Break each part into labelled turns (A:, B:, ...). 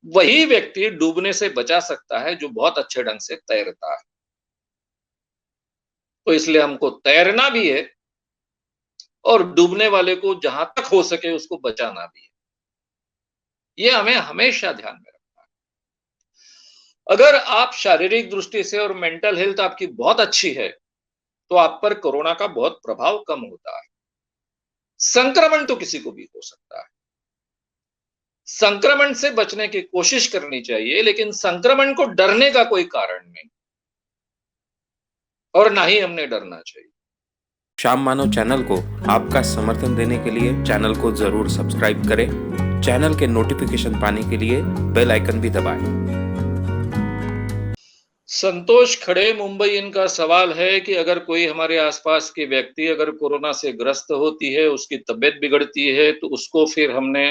A: वही व्यक्ति डूबने से बचा सकता है जो बहुत अच्छे ढंग से तैरता है। तो इसलिए हमको तैरना भी है और डूबने वाले को जहां तक हो सके उसको बचाना भी है। ये हमें हमेशा ध्यान में रखना है। अगर आप शारीरिक दृष्टि से और मेंटल हेल्थ आपकी बहुत अच्छी है, तो आप पर कोरोना का बहुत प्रभाव कम होता है। संक्रमण तो किसी को भी हो सकता है। संक्रमण से बचने की कोशिश करनी चाहिए, लेकिन संक्रमण को डरने का कोई कारण नहीं और ना ही हमने डरना चाहिए।
B: श्याम मानव चैनल को आपका समर्थन देने के लिए चैनल को जरूर सब्सक्राइब करें। चैनल के नोटिफिकेशन पाने के लिए बेल आइकन भी दबाएं।
A: संतोष खड़े मुंबई, इनका सवाल है कि अगर कोई हमारे आसपास की व्यक्ति अगर कोरोना से ग्रस्त होती है, उसकी तबीयत बिगड़ती है, तो उसको फिर हमने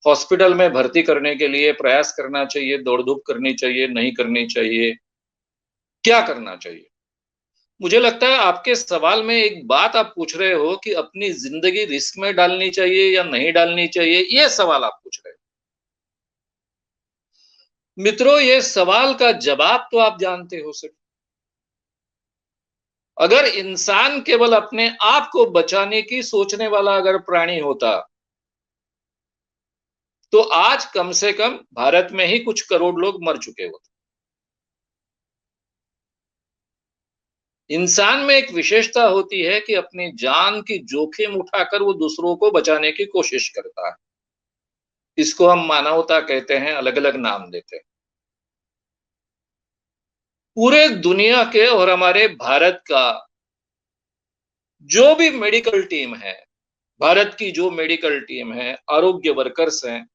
A: हॉस्पिटल में भर्ती करने के लिए प्रयास करना चाहिए, दौड़-धूप करनी चाहिए, नहीं करनी चाहिए? क्या करना चाहिए? मुझे लगता है आपके सवाल में एक बात आप पूछ रहे हो कि अपनी ज़िंदगी रिस्क में डालनी चाहिए या नहीं डालनी चाहिए, ये सवाल आप पूछ रहे हो। मित्रों, ये सवाल का जवाब तो आप जानते हो सर। अगर इंसान केवल अपने आप को बचाने की सोचने वाला अगर प्राणी होता, तो आज कम से कम भारत में ही कुछ करोड़ लोग मर चुके होते। इंसान में एक विशेषता होती है कि अपनी जान की जोखिम उठाकर वो दूसरों को बचाने की कोशिश करता है। इसको हम मानवता कहते हैं, अलग-अलग नाम देते हैं। पूरे दुनिया के और हमारे भारत का जो भी मेडिकल टीम है, भारत की जो मेडिकल टीम है, आरोग्य वर्कर्स हैं,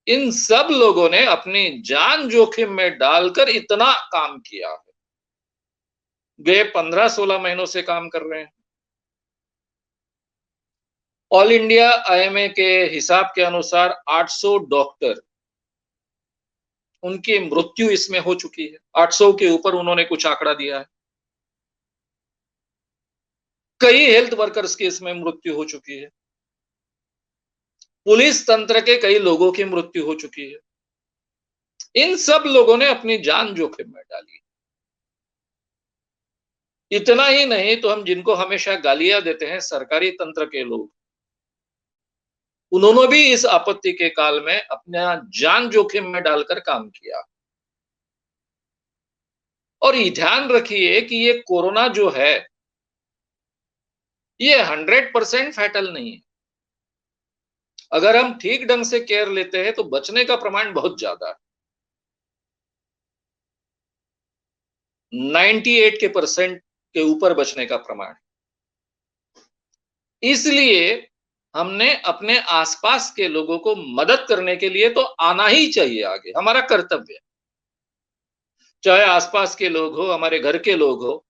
A: इन सब लोगों ने अपनी जान जोखिम में डालकर इतना काम किया है। वे 15-16 महीनों से काम कर रहे हैं। ऑल इंडिया आईएमए के हिसाब के अनुसार 800 डॉक्टर, उनकी मृत्यु इसमें हो चुकी है। 800 के ऊपर उन्होंने कुछ आंकड़ा दिया है। कई हेल्थ वर्कर्स की इसमें मृत्यु हो चुकी है। पुलिस तंत्र के कई लोगों की मृत्यु हो चुकी है। इन सब लोगों ने अपनी जान जोखिम में डाली। इतना ही नहीं तो हम जिनको हमेशा गालियां देते हैं, सरकारी तंत्र के लोग, उन्होंने भी इस आपत्ति के काल में अपना जान जोखिम में डालकर काम किया। और ये ध्यान रखिए कि ये कोरोना जो है, ये 100% फैटल नहीं है। अगर हम ठीक ढंग से केयर लेते हैं तो बचने का प्रमाण बहुत ज्यादा है। 98 के परसेंट के ऊपर बचने का प्रमाण। इसलिए हमने अपने आसपास के लोगों को मदद करने के लिए तो आना ही चाहिए आगे, हमारा कर्तव्य। चाहे आसपास के लोग हो, हमारे घर के लोग हो,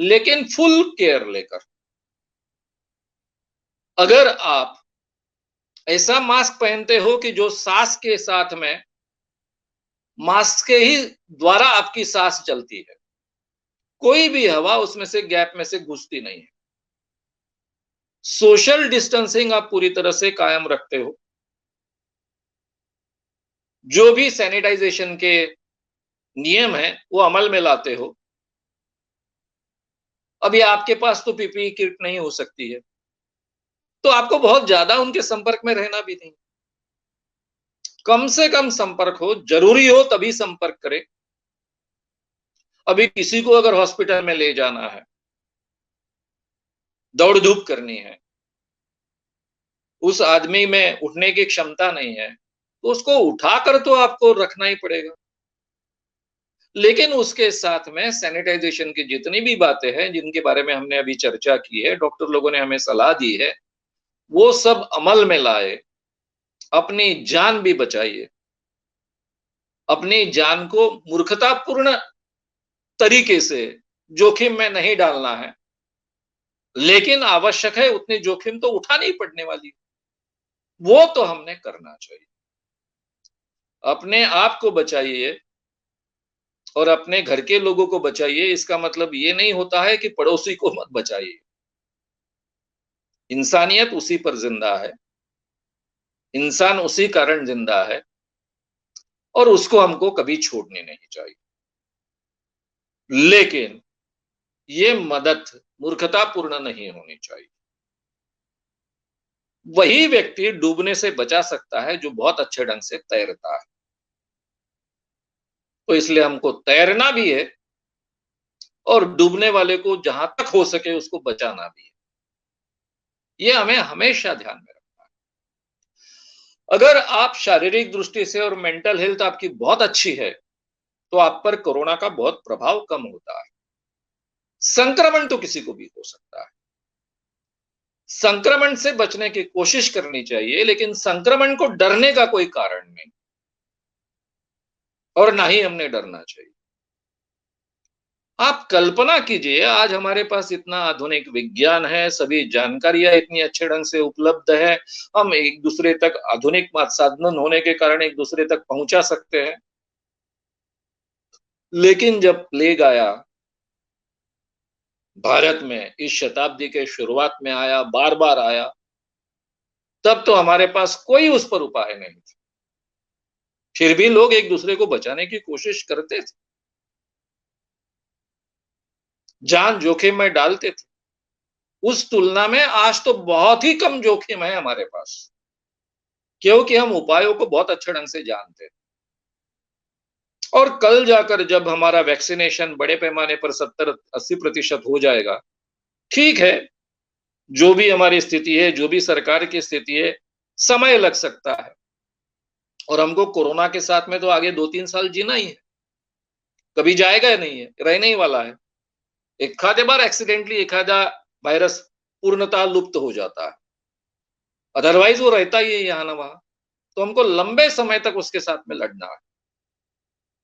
A: लेकिन फुल केयर लेकर। अगर आप ऐसा मास्क पहनते हो कि जो सांस के साथ में मास्क के ही द्वारा आपकी सांस चलती है, कोई भी हवा उसमें से गैप में से घुसती नहीं है। सोशल डिस्टेंसिंग आप पूरी तरह से कायम रखते हो। जो भी सैनिटाइजेशन के नियम है वो अमल में लाते हो। अभी आपके पास तो पीपीई किट नहीं हो सकती है, तो आपको बहुत ज्यादा उनके संपर्क में रहना भी नहीं। कम से कम संपर्क हो, जरूरी हो तभी संपर्क करें। अभी किसी को अगर हॉस्पिटल में ले जाना है, दौड़ धूप करनी है, उस आदमी में उठने की क्षमता नहीं है, तो उसको उठाकर तो आपको रखना ही पड़ेगा। लेकिन उसके साथ में सैनिटाइजेशन की जितनी भी बातें हैं जिनके बारे में हमने अभी चर्चा की है, डॉक्टर लोगों ने हमें सलाह दी है, वो सब अमल में लाए, अपनी जान भी बचाइए। अपनी जान को मूर्खतापूर्ण तरीके से जोखिम में नहीं डालना है, लेकिन आवश्यक है उतनी जोखिम तो उठानी ही पड़ने वाली, वो तो हमने करना चाहिए। अपने आप को बचाइए और अपने घर के लोगों को बचाइए। इसका मतलब ये नहीं होता है कि पड़ोसी को मत बचाइए। इंसानियत उसी पर जिंदा है। इंसान उसी कारण जिंदा है और उसको हमको कभी छोड़नी नहीं चाहिए। लेकिन ये मदद मूर्खतापूर्ण नहीं होनी चाहिए। वही व्यक्ति डूबने से बचा सकता है जो बहुत अच्छे ढंग से तैरता है। तो इसलिए हमको तैरना भी है और डूबने वाले को जहां तक हो सके उसको बचाना भी है। ये हमें हमेशा ध्यान में रखना है। अगर आप शारीरिक दृष्टि से और मेंटल हेल्थ आपकी बहुत अच्छी है तो आप पर कोरोना का बहुत प्रभाव कम होता है। संक्रमण तो किसी को भी हो सकता है। संक्रमण से बचने की कोशिश करनी चाहिए, लेकिन संक्रमण को डरने का कोई कारण नहीं और ना ही हमने डरना चाहिए। आप कल्पना कीजिए, आज हमारे पास इतना आधुनिक विज्ञान है, सभी जानकारियां इतनी अच्छे ढंग से उपलब्ध है, हम एक दूसरे तक आधुनिक साधन होने के कारण एक दूसरे तक पहुंचा सकते हैं। लेकिन जब प्लेग आया भारत में, इस शताब्दी के शुरुआत में आया, बार बार आया, तब तो हमारे पास कोई उस पर उपाय नहीं था। फिर भी लोग एक दूसरे को बचाने की कोशिश करते थे, जान जोखिम में डालते थे। उस तुलना में आज तो बहुत ही कम जोखिम है हमारे पास, क्योंकि हम उपायों को बहुत अच्छे ढंग से जानते हैं। और कल जाकर जब हमारा वैक्सीनेशन बड़े पैमाने पर 70-80% हो जाएगा, ठीक है, जो भी हमारी स्थिति है, जो भी सरकार की स्थिति है, समय लग सकता है और हमको कोरोना के साथ में तो आगे 2-3 साल जीना ही है, कभी जाएगा नहीं है, रहने ही वाला है। एखादे बार एक्सीडेंटली एखादा वायरस पूर्णतः लुप्त हो जाता है, अदरवाइज वो रहता ही है यहाँ ना वहां। तो हमको लंबे समय तक उसके साथ में लड़ना है।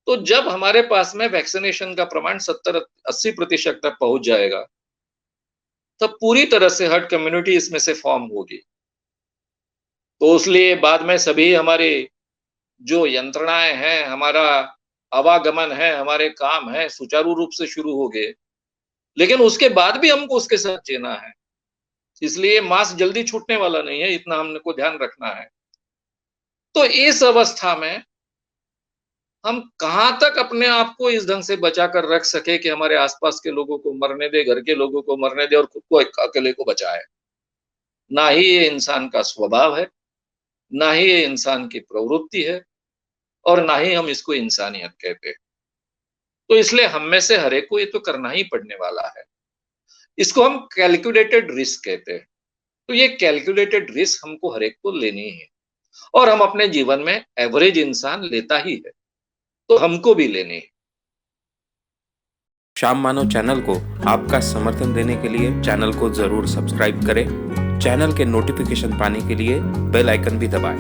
A: तो जब हमारे पास में वैक्सीनेशन का प्रमाण 70-80% तक पहुंच जाएगा, तब पूरी तरह से हर्ड कम्युनिटी इसमें से फॉर्म होगी। तो इसलिए बाद में सभी हमारे जो यंत्रणाएं हैं, हमारा आवागमन है, हमारे काम है, सुचारू रूप से शुरू हो गए। लेकिन उसके बाद भी हमको उसके साथ जीना है, इसलिए मास्क जल्दी छूटने वाला नहीं है, इतना हमको ध्यान रखना है। तो इस अवस्था में हम कहां तक अपने आप को इस ढंग से बचा कर रख सके कि हमारे आसपास के लोगों को मरने दे, घर के लोगों को मरने दे और खुद को अकेले को बचाए। ना ही ये इंसान का स्वभाव है, ना ही ये इंसान की प्रवृत्ति है और ना ही हम इसको इंसानियत कहते हैं। तो इसलिए हम में से हर एक को ये तो करना ही पड़ने वाला है। इसको हम कैलकुलेटेड रिस्क कहते हैं। तो ये कैलकुलेटेड रिस्क हमको हर एक को लेनी है और हम अपने जीवन में एवरेज इंसान लेता ही है, तो हमको भी लेनी है।
B: श्याम मानव चैनल को आपका समर्थन देने के लिए चैनल को जरूर सब्सक्राइब करें। चैनल के नोटिफिकेशन पाने के लिए बेल आइकन भी दबाएं।